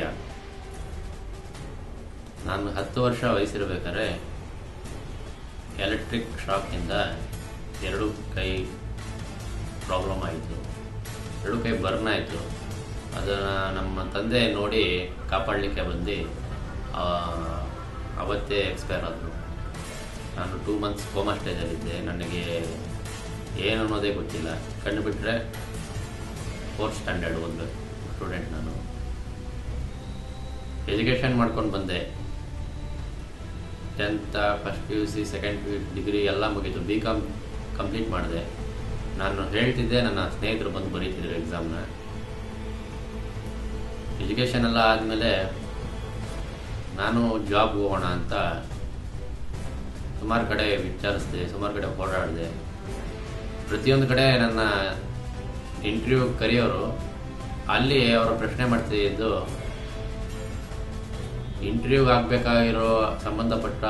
ವಿಷಯ. ನಾನು 10 ವರ್ಷ ವಯಸ್ಸಿರಬೇಕಾದ್ರೆ ಎಲೆಕ್ಟ್ರಿಕ್ ಶಾಕಿಂದ 2 ಕೈ ಪ್ರಾಬ್ಲಮ್ ಆಯಿತು, 2 ಕೈ ಬರ್ನ್ ಆಯಿತು. ಅದನ್ನು ನಮ್ಮ ತಂದೆ ನೋಡಿ ಕಾಪಾಡಲಿಕ್ಕೆ ಬಂದು ಅವತ್ತೇ ಎಕ್ಸ್ಪೈರ್ ಆದರು. ನಾನು 2 ಮಂತ್ಸ್ ಕೋಮಾ ಸ್ಟೇಜಲ್ಲಿದ್ದೆ. ನನಗೆ ಏನು ಅನ್ನೋದೇ ಗೊತ್ತಿಲ್ಲ. ಕಣ್ಣು ಬಿಟ್ಟರೆ 4th ಸ್ಟ್ಯಾಂಡರ್ಡ್ ಒಂದು ಸ್ಟೂಡೆಂಟ್. ನಾನು ಎಜುಕೇಷನ್ ಮಾಡ್ಕೊಂಡು ಬಂದೆ. 10th first PUC, second degree ಎಲ್ಲ ಮುಗೀತು. BCom ಕಂಪ್ಲೀಟ್ ಮಾಡಿದೆ. ನಾನು ಹೇಳ್ತಿದ್ದೆ, ನನ್ನ ಸ್ನೇಹಿತರು ಬಂದು ಬರೀತಿದ್ರು ಎಕ್ಸಾಮ್ನ. ಎಜುಕೇಷನ್ ಎಲ್ಲ ಆದಮೇಲೆ ನಾನು ಜಾಬ್ ಹೋಗೋಣ ಅಂತ ಸುಮಾರು ಕಡೆ ವಿಚಾರಿಸಿದೆ, ಸುಮಾರು ಕಡೆ ಹೋರಾಡಿದೆ. ಪ್ರತಿಯೊಂದು ಕಡೆ ನನ್ನ ಇಂಟರ್ವ್ಯೂ ಕರೆಯೋರು. ಅಲ್ಲಿ ಅವರು ಪ್ರಶ್ನೆ ಮಾಡ್ತಿದ್ದು, ಇಂಟರ್ವ್ಯೂಗೆ ಆಗಬೇಕಾಗಿರೋ ಸಂಬಂಧಪಟ್ಟ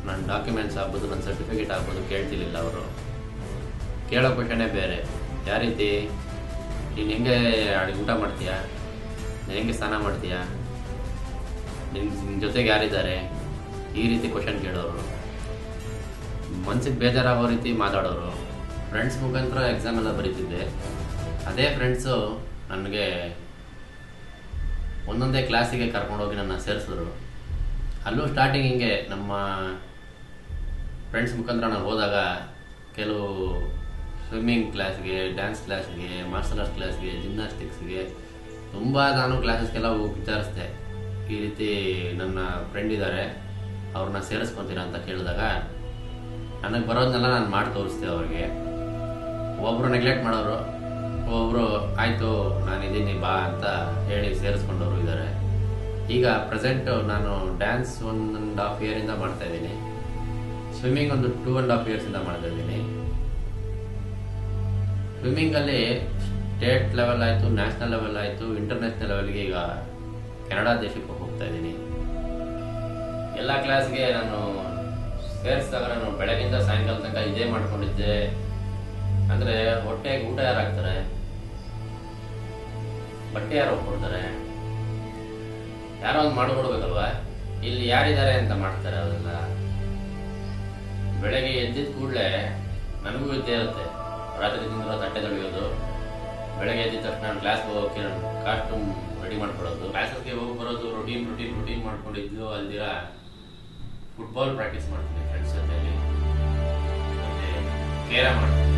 ನನ್ನ ಡಾಕ್ಯುಮೆಂಟ್ಸ್ ಆಗ್ಬೋದು, ನನ್ನ ಸರ್ಟಿಫಿಕೇಟ್ ಆಗ್ಬೋದು ಕೇಳ್ತಿರ್ಲಿಲ್ಲ. ಅವರು ಕೇಳೋ ಕ್ವಶನೇ ಬೇರೆ. ಯಾವ ರೀತಿ, ನೀನು ಹೆಂಗೆ ಊಟ ಮಾಡ್ತೀಯಾ, ನೀನು ಹೆಂಗೆ ಸ್ನಾನ ಮಾಡ್ತೀಯಾ, ನಿನ್ನ ಜೊತೆಗೆ ಯಾರಿದ್ದಾರೆ, ಈ ರೀತಿ ಕ್ವಶನ್ ಕೇಳೋರು. ಮನ್ಸಿಗೆ ಬೇಜಾರಾಗೋ ರೀತಿ ಮಾತಾಡೋರು. ಫ್ರೆಂಡ್ಸ್ ಮುಖಾಂತರ ಎಕ್ಸಾಮ್ ಎಲ್ಲ ಬರೀತಿದ್ದೆ. ಅದೇ ಫ್ರೆಂಡ್ಸು ನನಗೆ ಒಂದೊಂದೇ ಕ್ಲಾಸಿಗೆ ಕರ್ಕೊಂಡೋಗಿ ನನ್ನ ಸೇರಿಸಿದ್ರು. ಅಲ್ಲೂ ಸ್ಟಾರ್ಟಿಂಗ್ ಹಿಂಗೆ ನಮ್ಮ ಫ್ರೆಂಡ್ಸ್ ಮುಖಾಂತರ ನಾನು ಹೋದಾಗ ಕೆಲವು ಸ್ವಿಮ್ಮಿಂಗ್ ಕ್ಲಾಸ್ಗೆ, ಡ್ಯಾನ್ಸ್ ಕ್ಲಾಸ್ಗೆ, ಮಾರ್ಷಲ್ ಆರ್ಟ್ಸ್ ಕ್ಲಾಸ್ಗೆ, ಜಿಮ್ನಾಸ್ಟಿಕ್ಸ್ಗೆ ತುಂಬ ನಾನು ಕ್ಲಾಸಸ್ಗೆಲ್ಲ ಹೋಗಿ ವಿಚಾರಿಸಿದೆ. ಈ ರೀತಿ ನನ್ನ ಫ್ರೆಂಡ್ ಇದ್ದಾರೆ, ಅವ್ರನ್ನ ಸೇರಿಸ್ಕೊತೀರಾ ಅಂತ ಕೇಳಿದಾಗ ನನಗೆ ಬರೋದನ್ನೆಲ್ಲ ನಾನು ಮಾಡಿ ತೋರಿಸ್ದೆ ಅವ್ರಿಗೆ. ಒಬ್ಬರು ನೆಗ್ಲೆಕ್ಟ್ ಮಾಡೋರು, ಒಬ್ಬರು ಆಯಿತು ನಾನಿದ್ದೀನಿ ಬಾ ಅಂತ ಹೇಳಿ ಸೇರಿಸ್ಕೊಂಡವರು ಇದ್ದಾರೆ. ಈಗ ಪ್ರೆಸೆಂಟು ನಾನು ಡ್ಯಾನ್ಸ್ 1.5 ಇಯರಿಂದ ಮಾಡ್ತಾಯಿದ್ದೀನಿ. ಸ್ವಿಮ್ಮಿಂಗ್ ಒಂದು 2.5 ಇಯರ್ಸಿಂದ ಮಾಡ್ತಾಯಿದ್ದೀನಿ. ಸ್ವಿಮ್ಮಿಂಗಲ್ಲಿ ಸ್ಟೇಟ್ ಲೆವೆಲ್ ಆಯಿತು, ನ್ಯಾಷನಲ್ ಲೆವೆಲ್ ಆಯಿತು, ಇಂಟರ್ನ್ಯಾಷನಲ್ ಲೆವೆಲ್ಗೆ ಈಗ ಕೆನಡಾ ದೇಶಕ್ಕೆ ಹೋಗ್ತಾ ಇದ್ದೀನಿ. ಎಲ್ಲ ಕ್ಲಾಸ್ಗೆ ನಾನು ಸೇರಿಸಿದಾಗ ನಾನು ಬೆಳಗಿಂದ ಸಾಯಂಕಾಲ ತನಕ ಇದೇ ಮಾಡ್ಕೊಂಡಿದ್ದೆ. ಅಂದರೆ ಹೊಟ್ಟೆಗೆ ಊಟ ಯಾರು ಹಾಕ್ತಾರೆ, ಬಟ್ಟೆ ಯಾರು ಹೋಗ್ಕೊಡ್ತಾರೆ, ಯಾರೋ ಒಂದು ಮಾಡಿಕೊಡ್ಬೇಕಲ್ವ. ಇಲ್ಲಿ ಯಾರಿದ್ದಾರೆ ಅಂತ ಮಾಡ್ತಾರೆ ಅವೆಲ್ಲ. ಬೆಳಗ್ಗೆ ಎದ್ದಿದ ಕೂಡಲೇ ನನಗೂ ಇದ್ದೇ ಇರುತ್ತೆ, ರಾತ್ರಿ ತಿಂದಿರೋ ತಟ್ಟೆ ತೊಳೆಯೋದು. ಬೆಳಗ್ಗೆ ಎದ್ದಿದ ತಕ್ಷಣ ನಾನು ಕ್ಲಾಸ್ಗೆ ಹೋಗೋಕ್ಕೆ ಕಾಸ್ಟ್ಯೂಮ್ ರೆಡಿ ಮಾಡ್ಕೊಳ್ಳೋದು, ಕ್ಲಾಸಸ್ಗೆ ಹೋಗಿ ಬರೋದು, ರೂಟೀನ್ ಮಾಡ್ಕೊಂಡಿದ್ದು. ಅಲ್ದಿರ ಫುಟ್ಬಾಲ್ ಪ್ರಾಕ್ಟೀಸ್ ಮಾಡ್ತೀನಿ ಫ್ರೆಂಡ್ಸ್ ಜೊತೆಲಿ, ಮತ್ತೆ ಕೇರಂ ಮಾಡ್ತೀನಿ.